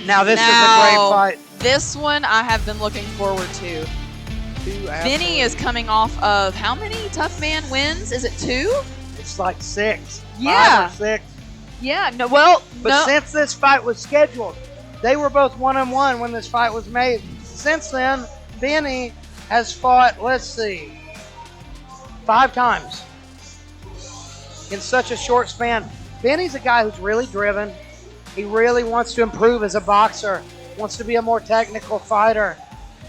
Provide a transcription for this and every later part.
Now this is a great fight. This one I have been looking forward to. Vinny is coming off of how many Tough Man wins? Is it 2? It's like 6. Yeah. 5 or 6. Yeah. No. Well. But since this fight was scheduled, they were both 1-1 when this fight was made. Since then, Vinny has fought, let's see, 5 times in such a short span. Vinny's a guy who's really driven. He really wants to improve as a boxer, wants to be a more technical fighter,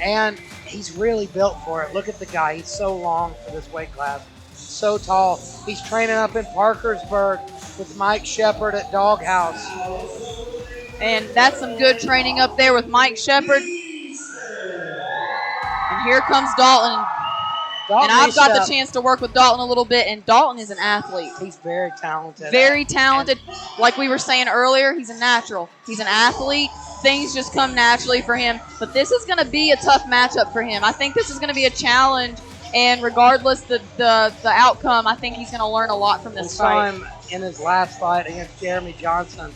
and he's really built for it. Look at the guy. He's so long for this weight class, so tall. He's training up in Parkersburg with Mike Shepard at Doghouse. And that's some good training up there with Mike Shepard. And here comes Dalton. And I've got the chance to work with Dalton a little bit, and Dalton is an athlete. He's very talented. Very talented. Like we were saying earlier, he's a natural. He's an athlete. Things just come naturally for him. But this is going to be a tough matchup for him. I think this is going to be a challenge, and regardless the outcome, I think he's going to learn a lot from this fight. We saw him in his last fight against Jeremy Johnson,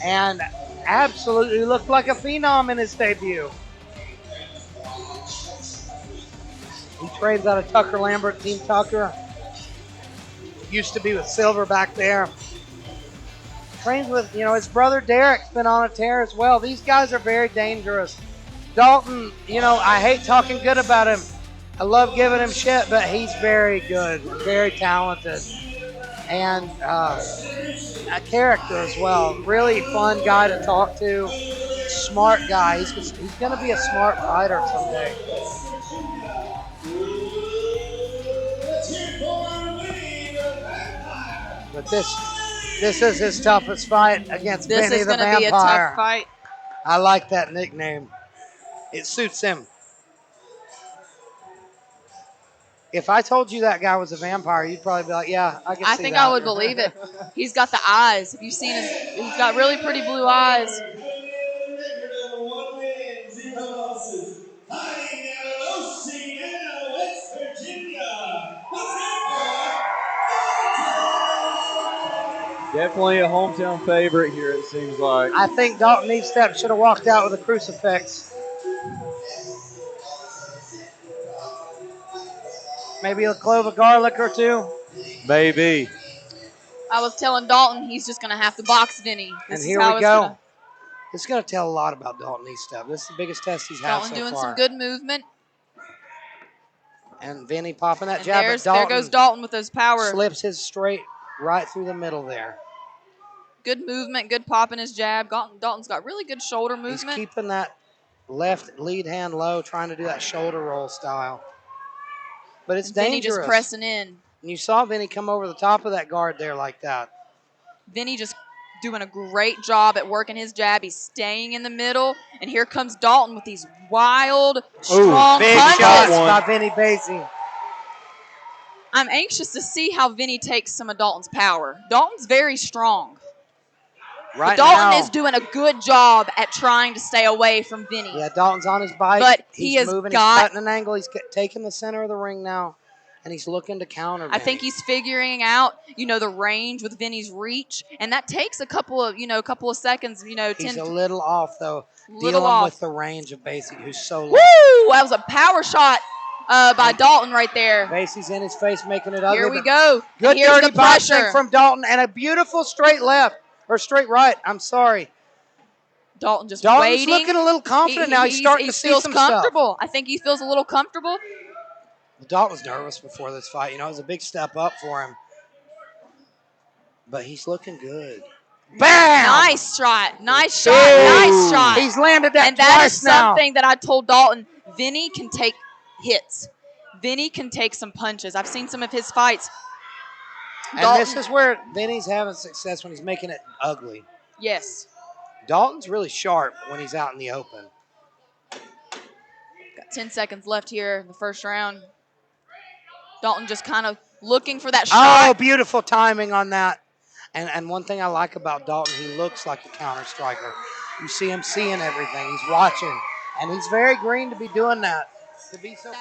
and absolutely looked like a phenom in his debut. He trains out of Tucker Lambert, Team Tucker. Used to be with Silver back there. Trains with, his brother Derek's been on a tear as well. These guys are very dangerous. Dalton, I hate talking good about him. I love giving him shit, but he's very good, very talented, and a character as well. Really fun guy to talk to. Smart guy. He's going to be a smart fighter someday. But this is his toughest fight against Vinny the Vampire. This is going to be a tough fight. I like that nickname. It suits him. If I told you that guy was a vampire, you'd probably be like, yeah, I can see that. I think I would believe it. He's got the eyes. Have you seen his? He's got really pretty blue eyes. Definitely a hometown favorite here, it seems like. I think Dalton Estep should have walked out with a crucifix. Maybe a clove of garlic or 2. Maybe. I was telling Dalton he's just going to have to box Vinny. And here we go. This is going to tell a lot about Dalton Estep. This is the biggest test he's had so far. Dalton doing some good movement. And Vinny popping that jab at Dalton. There goes Dalton with his power. Slips his straight right through the middle there. Good movement, good pop in his jab. Dalton's got really good shoulder movement. He's keeping that left lead hand low, trying to do that shoulder roll style. But it's dangerous. Vinny just pressing in. And you saw Vinny come over the top of that guard there like that. Vinny just doing a great job at working his jab. He's staying in the middle. And here comes Dalton with these wild, strong big punches. shots by Vinny Baisi. I'm anxious to see how Vinny takes some of Dalton's power. Dalton's very strong. Right but Dalton now, is doing a good job at trying to stay away from Vinny. Yeah, Dalton's on his bike. But he's moving. He's cutting an angle. He's taking the center of the ring now, and he's looking to counter Vinny. I think he's figuring out, the range with Vinny's reach, and that takes a couple of seconds. He's a little off though, dealing with the range of Baisi, who's so low. Woo! That was a power shot by Dalton right there. Baisi's in his face, making it ugly. Here we go. Good dirty boxing from Dalton, and a beautiful straight left. Or straight right, I'm sorry. Dalton's waiting. Looking a little confident now. He's starting to see some comfortable. stuff. I think he feels a little comfortable. Dalton was nervous before this fight. It was a big step up for him. But he's looking good. Bam! Nice shot. Nice shot. Nice shot. He's landed that and that twice is something that I told Dalton. Vinny can take hits. Vinny can take some punches. I've seen some of his fights. And this is where Vinny's having success when he's making it ugly. Yes. Dalton's really sharp when he's out in the open. Got 10 seconds left here in the first round. Dalton just kind of looking for that shot. Oh, beautiful timing on that. And one thing I like about Dalton, he looks like a counter striker. You see him seeing everything. He's watching. And he's very green to be doing that. To be so...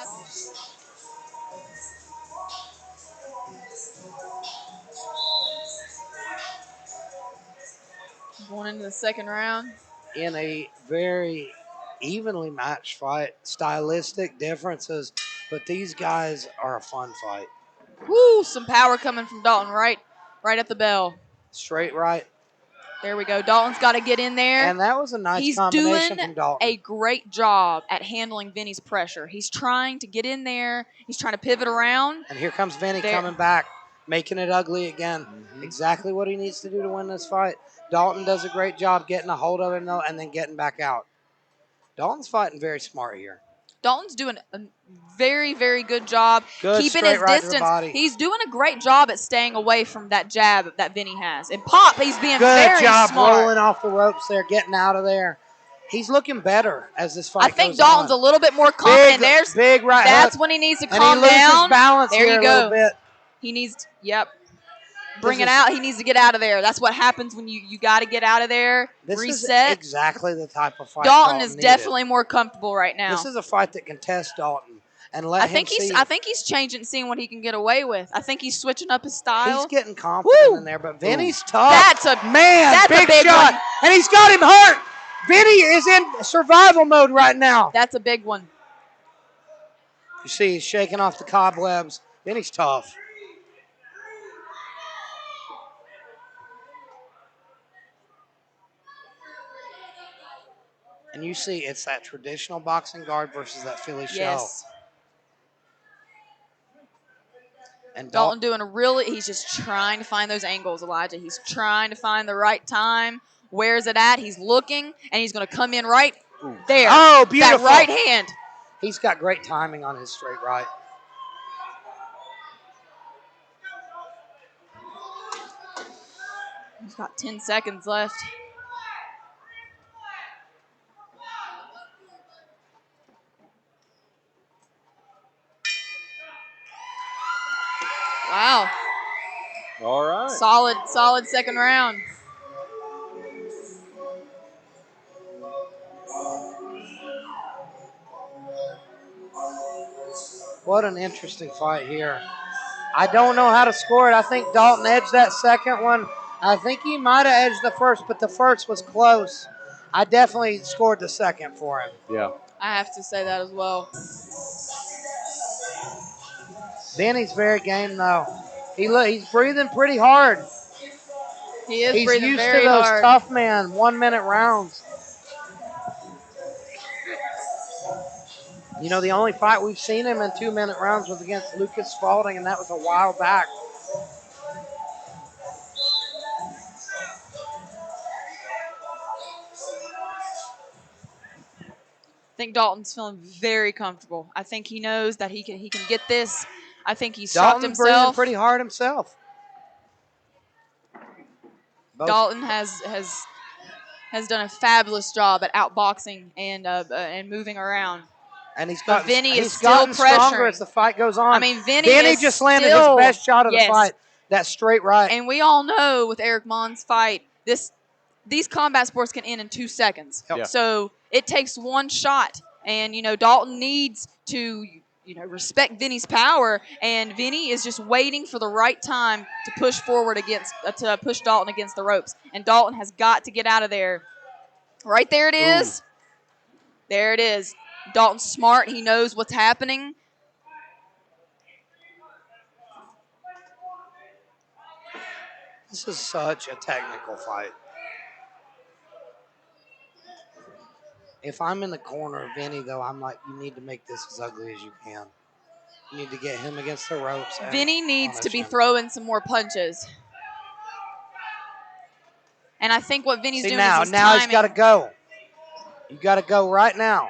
Going into the second round. in a very evenly matched fight. Stylistic differences, but these guys are a fun fight. Woo, some power coming from Dalton right at the bell. Straight right. There we go. Dalton's got to get in there. And that was a nice He's combination doing from Dalton. a great job at handling Vinny's pressure. He's trying to get in there. He's trying to pivot around. And here comes Vinny coming back, making it ugly again. Exactly what he needs to do to win this fight. Dalton does a great job getting a hold of him, though, and then getting back out. Dalton's fighting very smart here. Dalton's doing a very, very good job keeping his right distance. He's doing a great job at staying away from that jab that Vinny has. And Pop, he's being very smart. Good job rolling off the ropes there, getting out of there. He's looking better as this fight goes on. I think Dalton's a little bit more confident. There's big right That's hook. when he needs to And calm he loses down. balance there here you a go. little bit. He needs, bring it out. He needs to get out of there. That's what happens when you got to get out of there. This reset. is exactly the type of fight Dalton is needed. definitely more comfortable right now. This is a fight that can test Dalton and let him see. I think he's changing, seeing what he can get away with. I think he's switching up his style. He's getting confident in there, but Vinny's tough. That's a big shot, one. and he's got him hurt. Vinny is in survival mode right now. That's a big one. You see, he's shaking off the cobwebs. Vinny's tough. And you see, it's that traditional boxing guard versus that Philly shell. And Dalton he's just trying to find those angles, Elijah. He's trying to find the right time. Where's it at? He's looking, and he's going to come in right there. Oh, beautiful. That right hand. He's got great timing on his straight right. He's got 10 seconds left. Wow. All right. Solid second round. What an interesting fight here. I don't know how to score it. I think Dalton edged that second one. I think he might have edged the first, but the first was close. I definitely scored the second for him. Yeah. I have to say that as well. Vinny's very game, though. He's breathing pretty hard. He is breathing very hard. He's used to those tough man 1 minute rounds. You know, the only fight we've seen him in 2 minute rounds was against Lucas Spalding, and that was a while back. I think Dalton's feeling very comfortable. I think he knows that he can get this. I think he's shocked Dalton himself. breathing pretty hard himself. Dalton has done a fabulous job at outboxing and moving around. And he's gotten stronger as the fight goes on. I mean, Vinny just landed his best shot of the fight. That straight right. And we all know with Eric Mon's fight, these combat sports can end in 2 seconds. Yep. Yeah. So it takes one shot. And, Dalton needs to, respect Vinny's power. And Vinny is just waiting for the right time to push forward to push Dalton against the ropes. And Dalton has got to get out of there. Right there it is. Ooh. There it is. Dalton's smart. He knows what's happening. This is such a technical fight. If I'm in the corner of Vinny, though, I'm like, you need to make this as ugly as you can. You need to get him against the ropes. Vinny needs to be throwing some more punches. And I think what Vinny's doing is now he's got to go. You got to go right now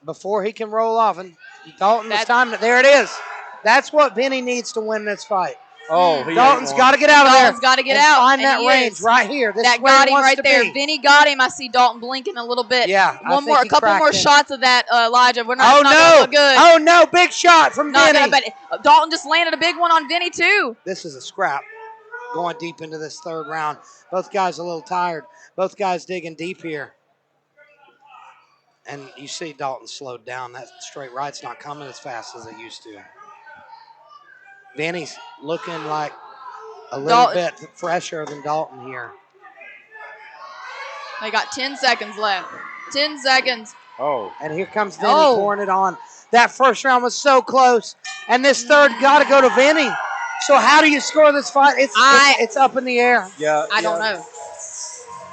before he can roll off. And Dalton, it's time. There it is. That's what Vinny needs to win this fight. Oh, Dalton's got to get out of there. Dalton's got to get out. Find that range right here. This that got him right there. Vinny got him. I see Dalton blinking a little bit. Yeah, a couple more shots of that, Elijah. We're not. Oh no! Good. Oh no! Big shot from Vinny. But Dalton just landed a big one on Vinny too. This is a scrap. Going deep into this third round. Both guys a little tired. Both guys digging deep here. And you see Dalton slowed down. That straight right's not coming as fast as it used to. Vinny's looking like a little bit fresher than Dalton here. They got 10 seconds left. 10 seconds. Oh. And here comes Vinny pouring it on. That first round was so close. And this third got to go to Vinny. So how do you score this fight? It's up in the air. Yeah. I don't know.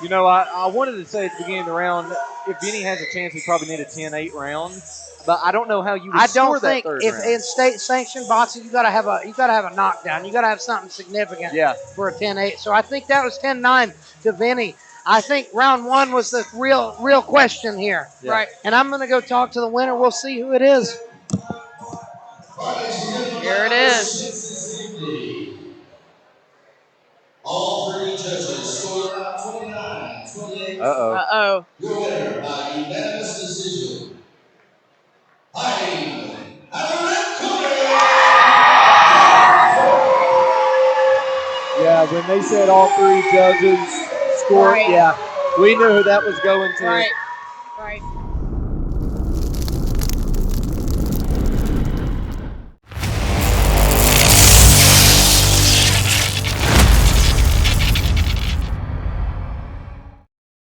You know, I wanted to say at the beginning of the round, if Vinny has a chance, he probably need a 10-8 round. But I don't know how you would score that third round. In state sanctioned boxing, you gotta have a knockdown. You gotta have something significant for a 10-8. So I think that was 10-9 to Vinny. I think round one was the real question here. Yeah. Right. And I'm gonna go talk to the winner. We'll see who it is. Here it is. All three judges scored out 29-28. Uh-oh. Your winner by unanimous decision. Fighting out of the red corner. Yeah, when they said all three judges scored, we knew who that was going to. Right.